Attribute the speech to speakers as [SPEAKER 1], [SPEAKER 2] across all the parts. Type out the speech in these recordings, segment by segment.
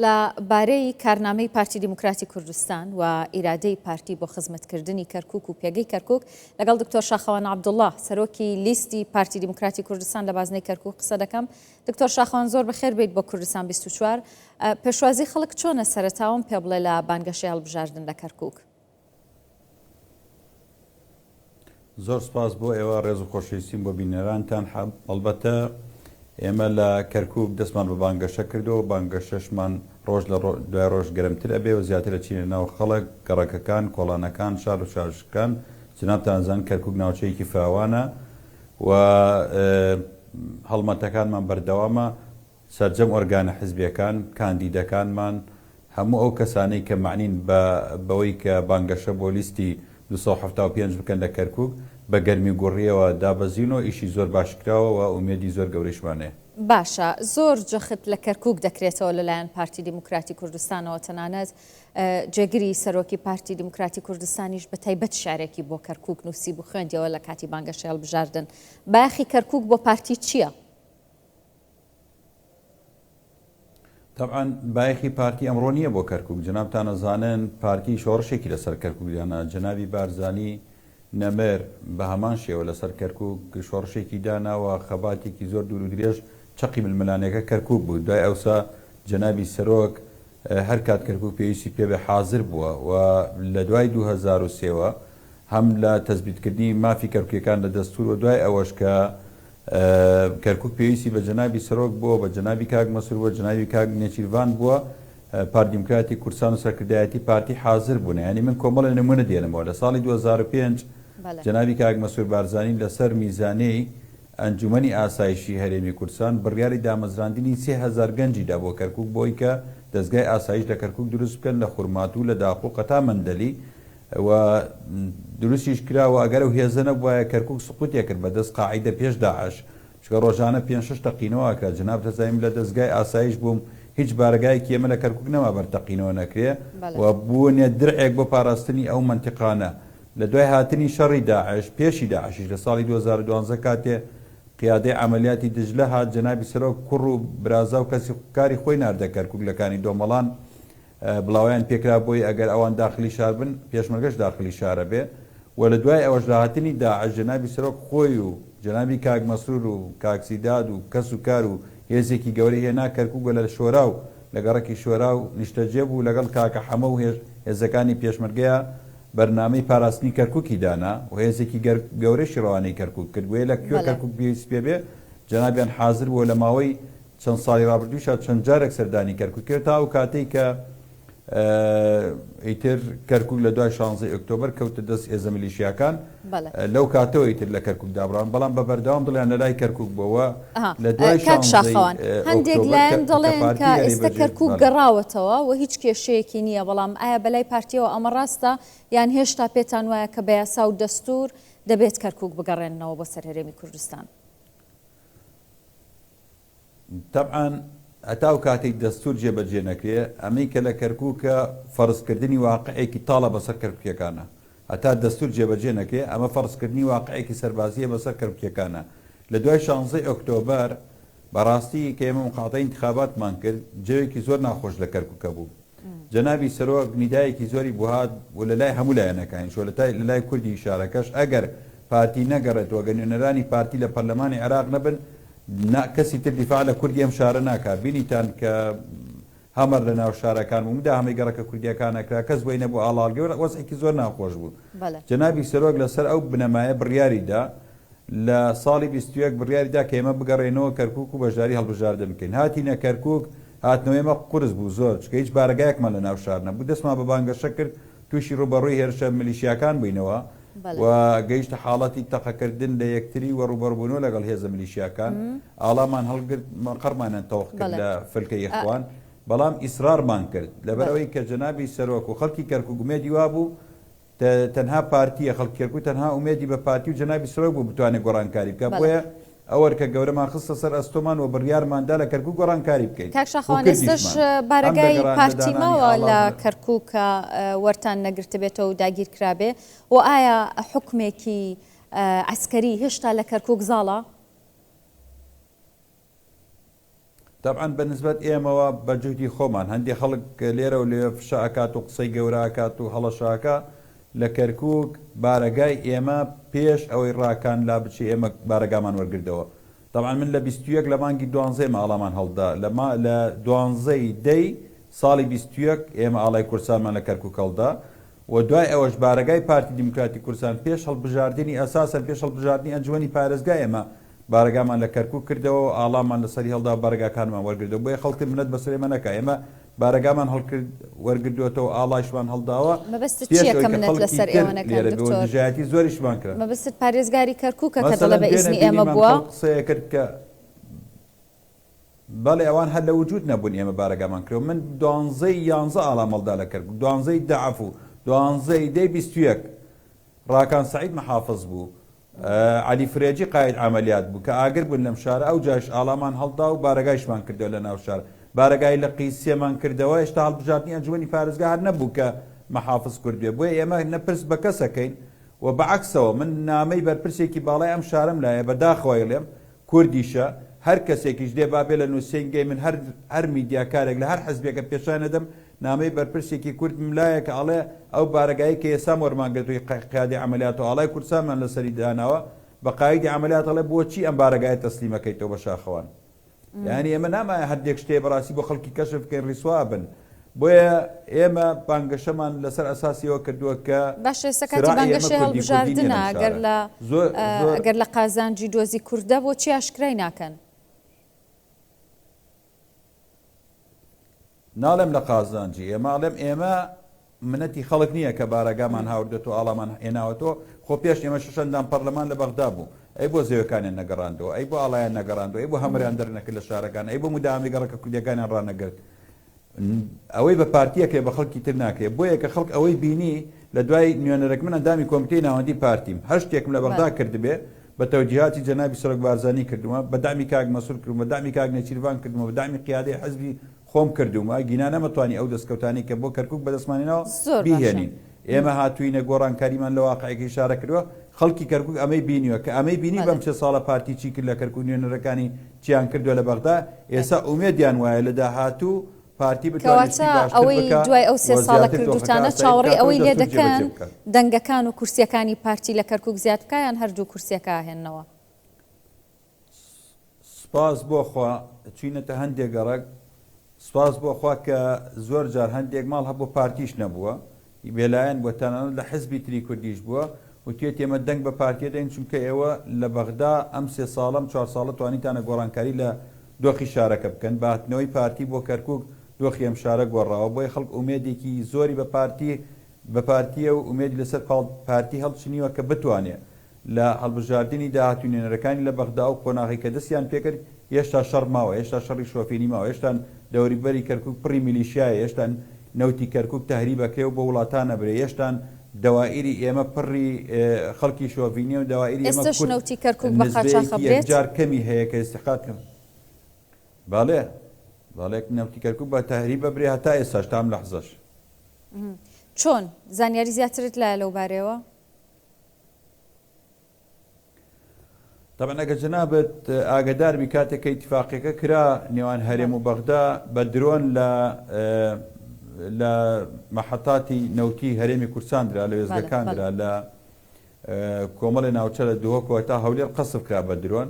[SPEAKER 1] لەبارەی کارنامەی پارتی دیموکراتی کوردستان و ئیرادەی پارتی بۆ خزمەتکردنی کەرکووک و پێگەی کەرکووک لەگەڵ دکتۆر شاخەوان عەبدوڵڵاه سەرۆکی لیستی پارتی دیموکراتی کوردستان لە بازنەی کەرکووک قسە دەکەم. دکتۆر شاخەوان زۆر بەخێر بێت بۆ کوردستان 24. پێشوازی خەڵک چۆنە سەرەتاوم پێ بڵێ لە بانگەشەی هەڵبژاردن لە کەرکووک؟
[SPEAKER 2] زۆر سپاس بۆ ئێوە ڕێز و خۆشەویستیم بۆ بینەرانتان. ئەڵبەتە ئێمە لە کەرکووک دەستمان بە بانگەشە کردەوە، بانگەشەشمان ڕۆژ لە دوای ڕۆژ گەرمتر ئەبێ و زیاتر ئەچینە ناو خەڵک، گەڕەکەکان، کۆڵانەکان، شار و شارشەکان. جنابتانزان کەرکووک ناوچەیەکی فراوانە و هەڵمەتەکانمان بەردەوامە. سەرجەم ئۆرگانە حیزبیەکان، کاندیدەکانمان، هەموو ئەو کەسانەی کە معنین بەوەی کە بانگەشە بۆ لیستی 275 بکەن لە کەرکووک بە گەرمی گوڕیەوە دابەزینەوە، ئیشی زۆر باشکراوە و ئومێدی زۆر گەورەشمانەیە.
[SPEAKER 1] باشە، زۆر جەخت لە کەرکووک دەکرێتەوە لەلایەن پارتی دیموکراتی کوردستانەوە، تەنانەت جێگری سەرۆکی پارتی دیموکراتی کوردستانیش بە تایبەت شارێکی بۆ کەرکووک نووسی بوو خوێندیەوە لە کاتی بانگەشەی هەڵبژاردن. باخی کەرکووک بۆ پارتی چییە؟
[SPEAKER 2] طبعا بایەخی پارتی ئەمڕۆ نییە بۆ کەرکووک. جنابتان ئەزانن پارتی شۆڕشێکی لەسەر کەرکووکدانە. جنابی بارزانی نەمەر بە هەمان شێوە لەسەر کەرکووک شۆڕشێکی داناوە، خەباتێکی زۆر دوور و درێژ چەقی ململانەکە کەرکووک بوو. دوای ئەوسا جنابی سەرۆک هەر کات کەرکووک پێویستی پێبێ حاضر بووە و لە دوای 2003ەوە هەم لە تەزبیتکردنی مافی کەرکووکەکان لە دەستور و دوای ئەوەش کە کەرکووک پێویستی بە جنابی سەرۆک بووە، بە جنابی کاک مەسرور بووە، جنابی کاک نێچیروان بووە، پارتی دیموکراتی کوردستان و سەرکردایەتی پارتی حاضر بوون. ینی من کۆمەڵە نمونە دێنمەوە. لە ساڵی 2005 جنابی کاک مەسرور بارزانی لەسەر میزانەی ئەنجومەنی ئاسایشی هەرێمی کوردستان بڕیاری دامەزراندنی 3000 گەنجیدا بۆ کەرکووک بۆی کە دەستگای ئاسایش لە کەرکووک دروست بکەن لە خورمات و لە داخۆ قەتا مەندەلی و دروستیش کراوە. ئەگەر و هێزە نەبووایە کەرکووک سقوتێ کرد بەدەست قاعیدە پێش داعش، چکە ڕۆژانە 5-6 تەقینەوە کرا. جناب دەزانین لە دەستگای ئاسایش بووم، هیچ بارگایەکی ئێمە لە کەرکووک نەما بەرتەقینەوە نەکرێ و بوونێ درعێک بۆ پاراستنی ئەو منتیقانە. لە دوای هاتنی شەڕی داعش، پێشی داعشیش لە ساڵی 2012 کاتێ قیادەی عملیاتی دژلە هات، جنابی سەرۆک کوڕ و برازا و کەسی کاری خۆی ناردە کەرکووک لەکانی دۆمەڵان بڵاویان پێکرا بۆی ئەگەر ئەوان داخلی شار بن پێشمەرگەش داخلی شارە بێ. و لە دوای ئەوەش داهاتنی داعش جنابی سەرۆک خۆی و جنابی کاک مەسرور و کاکسیداد و کەس و کار و هێزێکی گەورەی هێنا کەرکووک لە شۆرا و لە گەڕەکی شۆرا و نیشتەجێ بوو لەگەڵ کاکە حەمە و هێزەکانی پێشمەرگەیە بەرنامەی پاراستنی کەرکووکی دانا و هێزێکی گەورەشی ڕەوانەی کەرکووک کردووە. لە کوێ کەرکووک پێویست پێبێ جنابیان حاضر بووە لە ماوەی چەند ساڵی ڕابردووشە چەند جارێک سەردانی کەرکووک کرد تا ئەو کاتەی کە ئیتر کەرکووک لە دوای 16 ئۆکتۆبەر کەوتە دەست هێزە میلیشیاکان. لەو کاتەوە ئیتر لە کەرکووک دابڕان، بەڵام بە بەردەوام دڵیان لە لای کەرکووک بووە. لە دوای
[SPEAKER 1] شاخەوان هەندێک لایەن دەڵێن کە ئێستا کەرکووک گەڕاوەتەوە و هیچ کێشەیەکی نییە، بەڵام ئایا بەلای پارتیەوە ئەمە ڕاستە یان هێشتا پێتان وایە کە بە یاسا و دەستور دەبێت کەرکووک بگەڕێنەوە بۆ سەر هەرێمی کوردستان؟
[SPEAKER 2] طبعا ئەتاو کاتێک دەستور جێبەجێ نەکرێ، ئەمەی کە لە کەرکووکە فەرزکردنی واقعێکی تاڵە بەسەر کەرکووکەکانە. هەتا دەستور جێبەجێ نەکرێ، ئەمە فەرزکردنی واقعێکی سەربازیە بەسەر کەرکووکەکانە. لە دوای 16 ئۆکتۆبەر بەڕاستی کە ئێمە مقاطعی انتخاباتمان کرد، جێوێکی زۆر ناخۆش لە کەرکووکە بوو. جەنابی سەرۆک نیدایەکی زۆری بوو هات و لە لای هەموو لایەنەکان شۆ لە لای کوردی شارەکەش ئەگەر پارتی نەگەڕێتەوە، گەنیۆنەرانی پارتی لە پەرلەمانی عێراق نەبن، کەسی تر دیفاع لە کوردی ئەم شارە ناکات. بینیتان کە هەمەر لە ناو شارەکان ومدا هەمەی گەڕەکە کوردیەکانەکرا، کەس بۆی نەبوو ئاڵالگەوە وەزعێکی زۆر ناخۆش بوو. جەنابی سەرۆک لەسەر ئەو بنەمایە بڕیاریدا لە ساڵی 21 بڕیاریدا کە ئێمە بگەڕێنەوە کەرکووک و بەشداری هەڵبژاردن بکەین. هاتینە کەرکووک، هاتنەوەی ئێمە قورس بوو زۆر، چکە هیچ بارگایەکمان لە ناو شار نەبوو. دەستمان بە بانگەشە کرد، تووشی ڕوبەڕووی هێرشە میلیشیاکان بووینەوە و گەیشتە حاڵەتی تەقەکردن لە یەکتری و ڕوبەڕبوونەوە لەگەڵ هێزە میلیشیاکان. ئاڵامان هەڵگرت، قەرمانیان تەوق کرد لە فلکە یەخوان، بەڵام ئیسرارمان کرد لەبەرەوەی کە جەنابی سەرۆک و خەڵکی کەرکووک گومێدی وا بوو تەنها پارتیە خەڵکی کەرکووک تەنها ئومێدی بە پارتی و جەنابی سەرۆک بوو بتوانێت گۆڕانکاری بکە. بۆیە ئەوەرکە گەورەمان خستە سەر ئەستۆمان و بڕیارماندا لە کەرکووک گۆڕانکاری بکەیت.
[SPEAKER 1] کاک شاخەوان ئێستش بارگای پارتیماوە لە کەرکووکە وەرتان نەگرتە بێتەوە و داگیر کرابێ و ئایا حکومێکی عسکەری هێشتا لە کەرکووک زاڵە؟
[SPEAKER 2] طبعا بەنسبەت ئێمەوە بە جوودی خۆمان هەندێک خەڵک لێرە و لێ فشاکات و قسەی گەوراکات و هەڵەشاکە لە کەرکووک بارەگای ئێمە پێش ئەوەی ڕاکان لا بچی ئێمە بارەگامان وەرگردەوە. طبعا من لە 21 لە مانگی 12 ماڵامان هەڵدا لە 12 دەی ساڵی 21 ئێمە ئاڵای کورسانمان لە کەرکووک هەڵدا و دوای ئەوەش بارەگای پارتی دیموکراتی کوردستان پێش هەڵبژاردننی ئەساسەن پێش هەڵبژاردننی ئەنجوەنی پارێزگای ئێمە بارەگامان لە کەرکووک کردەوە و ئاڵامان لەسەری هەڵدا بارەگاکانمان وەرگردەوە بۆیە خەڵکی منەت بەسەرێمە نەکە ئێمە بارەگامان وەرگردوێتەوە ئاڵایشمان هەڵداوە.
[SPEAKER 1] مەبەستت چییە کە منەت لەسەر ئێوە نەکەن دکتۆر؟
[SPEAKER 2] دژایەتی زۆریشمان کرد.
[SPEAKER 1] مەبەستت پارێزگاری کەرکووکە کە دەڵێ بە ئیزنی ئێمە بووە
[SPEAKER 2] قسەیە کرد کە بەڵێ ئەوان هەر لە وجود نەبوون ئێمە بارەگامان کرد. من 11 ئاڵام هەڵدا لە کەرکووک 12 دەعفو 12 دەی 21 ڕاکان سعید محافظ بوو. علی فرێجی قاید عملیات بوو کە ئاگر بوون لەم شارە ئەو جاش ئاڵامان هەڵدا و بارەگایشمان کردەوە لە ناو شار بارەگای لە قیسێمان کردەوە هێشتا هەڵبژاردننی ئەنجوەنی پارێزگا هەر نەبوو کە محافظ کوردێ بۆیە ئێمە نەپرس بە کەسەکەین و بەعکسەوە من نامەی بەرپرسێکی باڵای ئەم شارم لایە بەداخەوەی لێم کوردیشە هەر کەسێکیش دێ بابێ لە نووسنگی من هەر میدیاکارێک لە هەر حەزبێکە پێشانەدەم نامەی بەرپرسێکی کورد ملایە کە ئەڵێ ئەو بارەگایی کە ئێستا وەرمانگرتووی قیادی عملیات و ئاڵای کوردستانمان لەسەری داناوە بە قایدی عملیات ئەڵێ بۆچی ئەم بارەگایە تەسلیمەکەیتەوە بە شاخەوان. یعنی ئێمە نامایە هەردێک شتێ بەڕاستی بۆ خەڵکی کەشف بکەین ڕیسوا بن بۆیە ئێمە بانگەشەمان لەسەر ئەساسیەوە کردووە کە
[SPEAKER 1] باش ئێستا کاتی بانگەشەی هەڵبژاردنە ئەگەر لە قازانجی دۆزی کووردە بۆچی ئاشکرای ناکەن؟
[SPEAKER 2] ناڵێم لە قازانجی ئێماڵێم ئێمە منەتی خەڵک نییە کە بارەگامان هاوردێت و ئاڵامان هێناوەتەوە خۆ پێش ئێمە شەندان پەرلەمان لە بەغدا بوو ئەی بۆ زەوەکانیان نەگەڕاندەوە ئەی بۆ ئاڵایان نەگەڕاندەوە ئەی بۆ هەمریان دەرنەکرد لە شارەکان ئەی بۆ مدامی گەڕەکە کوردیەکانیان ڕانەگرت ئەوەی بە پارتیەکێ بە خەڵکی تر ناکرێت بۆیە کە خەڵک ئەوەی بینی لە دوای نوێنەرەك من ئەندامی کۆمتەی ناوەندی پارتیم هەر شتێکم لە بەغدا کردبێ بە تەوجیهاتی جەنابی سەرۆک بارزانی کردومە بە دامی کاک مەسوول کردومە بە دامی کاک نێچیروان کردومە بە دامی قیادەی حەزبی خۆم کردومە گینا نەمەتوانی ئەو دەستکەوتانی کە بۆ کەرکووک بەدەستمانینەوە بیهێنین ئێمە هاتووینە گۆڕانکاریمان لە واقعەکەی شارە کردووە خەڵکی کەرکووک ئەمەی بینیوە کە ئەمەی بینی بەم چه ساڵە پارتی چی کرد لە کەرکووک نوێنەرەکانی چیان کردووە لە بەغدا ئێستا ئومێدیان وایە لە داهاتوو پارتی
[SPEAKER 1] ئەوەی دوای ئەو سێ ساڵە کردوتانە چاوەڕێ ئەوەی لێ دەکەن دەنگەکان و کورسیەکانی پارتی لە کەرکووک زیاد بکایان هەردوو کورسیەکە هێننەوە.
[SPEAKER 2] سپاس بۆ خوا چوینەتە هەندێک گەڕک سپاس بۆ خوا کە زۆر جار هەندێک ماڵ هەبوو پارتیش نەبووە بێلایەن بۆ تەنانەت لە حزبی تری کوردیش بووە و توێت ئێمە دەنگ بە پارتیە دەین چونکە ئێوە لە بەغدا ئەم سێ ساڵم 4 ساڵە توانیتانە گۆڕانکاری لە دۆخی شارەکە بکەن باتنەوەی پارتی بۆ کەرکووک دۆخی ئەم شارە گۆڕاوە بۆی خەڵک ئومێدێکی زۆری بە پارتیە و ئومێدی لەسەر پارتی هەڵچنیوە کە بتوانێت لە هەڵبژاردننی داهاتوو نوێنەرەکانی لە بەغدا و قۆناغی کە دەستیان پێکرد هێشتا شەڕ ماوە هێشتا شەڕی شۆفێنی ماوە هێشتا دەوریبەری کەرکووک پڕی میلیشیایە هێشتا نەوتی کەرکووک تەهریبەکرێ و بە وڵاتان نەبرێ هێشتا دەوائری ئێمە پڕی خەڵکی شۆڤینی و دەوائری
[SPEAKER 1] ئێستش نەوتی کەرکووک بە قاچاق بێت
[SPEAKER 2] جار کەمی هەیە کە ئستیقاتکەم باڵێ باڵێک نەوتی کەرکووک بە تەهریبە برێ هەتا ئێستاش تام لەحزەش
[SPEAKER 1] چۆن زانیاری زیاترت لایە لەو بارەوە؟
[SPEAKER 2] طبعا ئەگە جەنابەت ئاگداربی کاتێککە ئیتفاقیەکە کرا نێوان هەرێم و بەغدا بە درۆن لە مەحەتاتی نەوتی هەرێمی کوردستاندرا لە وێزگەکاندرا لە کۆمەڵی ناوچە لە دووەکەوە تا هەولێر قەسف کرا بە درۆن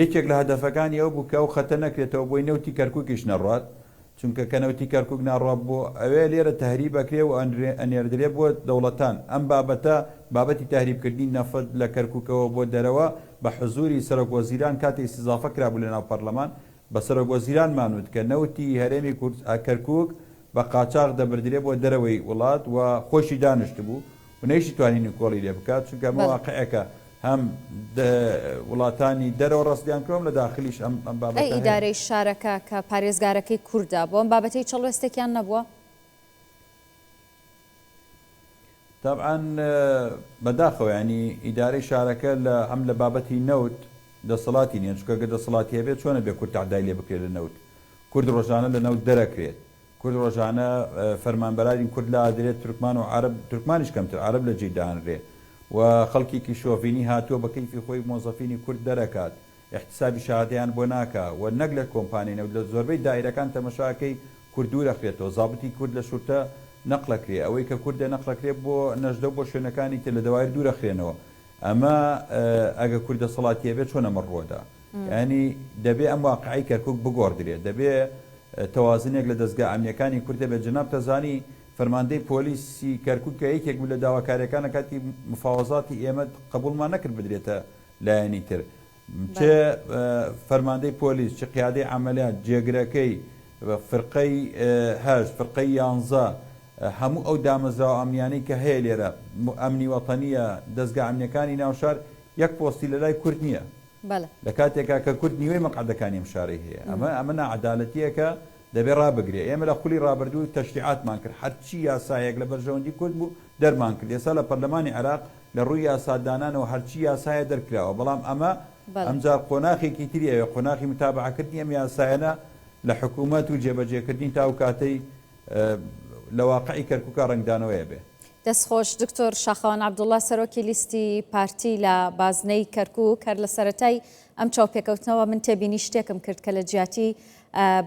[SPEAKER 2] یەکێک لە هەدەفەکانی ئەو بوو کە ئەو خەتە نەکرێتەوە بۆی نەوتی کەرکووکیش نەڕات چونکە کە نەوتی کەرکووک ناڕات بۆ ئەوێ لێرە تەهریبەکرێ و ئەنێردرێ بۆ دەوڵەتان ئەم بابەتە بابەتی تەهریبکردنی نەفت لە کەرکووکەوە بۆ دەرەوە بە حزوری سەرۆک وەزیران کاتی ئیستیزافە کرابوو لە ناو پەرلەمان بە سەرۆک وەزیران مانوت کە نەوتی هەرێمی کەرکووک بە قاچاق دەبردرێ بۆ دەرەوەی وڵات و خۆشی دانیشت بوو و نەیشی توانین کۆڵی لێ بکات چونکە ئەمە واقعەکە هەم وڵاتانی دەرەوە ڕستیان کۆم لە داخلیش ئەم بابەتە
[SPEAKER 1] ئەی ئیدارەی شارەکە کە پارێزگارەکەی کووردا بۆ ئەم بابەتەی چەڵوێستێکیان نەبووە؟
[SPEAKER 2] طبعا بەداخەوە ینی ئیدارەی شارەکە لە ئەم لە بابەتی نەوت دەسەڵاتی نییە چونکە گە دەسەڵاتی هەبێت چۆنە بێ کورد تعدای لێ بکرێت لە نەوت کورد ڕۆژانە لە نەوت دەرەکرێت کورد ڕۆژانە فەرمانبەرانی کورد لە ئادرێت تورکمان و عەرب تورکمانیش کەمتر عەرب لە جێ دانرێت و خەڵکیکی شۆڤینی هاتووە بە کەیفی خۆی مۆزەفینی کورد دەرەکات احتسابی شادیان بۆ ناکە و نەک لە کۆمپانینە لە زۆربەی دایرەکان تەمەشاکەی کوردور ئەخرێتەوە زابتی کورد لە شورتە نەقلەکرێ ئەوەی کە کوردە نەقلەکرێ بۆ نەژدە بۆ شوێنەکانی تر لە دەوایر دوورەخرێنەوە ئەمە ئەگە کوردە سەڵاتیە بێت چۆنە مەڕۆدا ینی دەبێ ئەم واقعی کەرکک بگۆڕدرێت دەبێ تەوازنێک لە دەستگا ئەمنیەکانی کوردە بێت جناب تەزانی فەرماندەی پۆلیسی کەرکک کە یەکێک بوو لە داواکاریەکانە کاتی مفاوەزاتی ئێمە قبولمان نەکرد بدرێتە لایەنی تر چه فەرماندەی پۆلیس چ قیادەی عملیات جێگرەکەی فرقەی هەشت فرقەی 11 هەموو ئەو دامەزراوە ئەمنیانەی کە هەیە لێرە ئەمنی وەتەنیە دەستگا ئەمنیەکانی ناوشار یەک پۆستی لە لای کورد نییە لە کاتێکا کە کورد نیوەی مەقعدەکانی ئەم شارەی هەیە ئەمە نەعەدالەتیەکە دەبێ ڕابگرێ ئێمە لە خولی ڕابردوو تەشریعاتمان کرد هەرچی یاسایەک لە بەرژەوەندی کورد بوو دەرمان کرد ئێستا لە پەرلەمانی عێراق لە ڕووی یاسادانانەوە هەرچی یاسایە دەرکراوە بەڵام ئەمە ئەمجار قۆناغێکی تریەوە قۆناغی متابعەکردنی ئەم یاسایەنە لە حکوومەت و جێبەجێکردنی تا و کاتەی لە واقعی کەرکووکە ڕنگدانەوەیە بێ.
[SPEAKER 1] دەستخۆش دکتۆر شاخەوان عەبدوڵڵا سەرۆکی لیستی پارتی لە بازنەی کەرکووک کار لە سەرەتای ئەم چاوپێکەوتنەوە من تێبینی شتێکم کرد کە لە جیاتی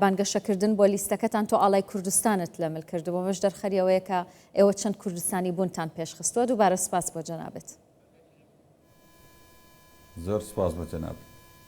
[SPEAKER 1] بانگەشەکردن بۆ لیستەکەتان تۆ ئاڵای کوردستانت لەمل کردبوو مەش دەرخەریەوەیە کە ئێوە چەند کوردستانی بوونتان پێشخستووە دووبارە سپاس بۆ جەنابێت.
[SPEAKER 2] زۆر سپاس بۆ جەناب.